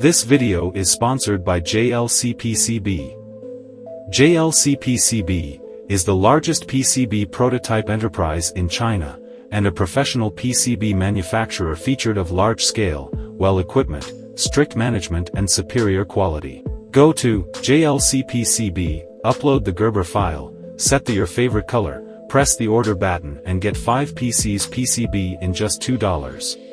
This video is sponsored by JLC-PCB. JLC-PCB is the largest PCB prototype enterprise in China, and a professional PCB manufacturer featured of large-scale, well-equipment, strict management and superior quality. Go to JLC-PCB, upload the Gerber file, set your favorite color, press the order button and get 5 PCs PCB in just $2.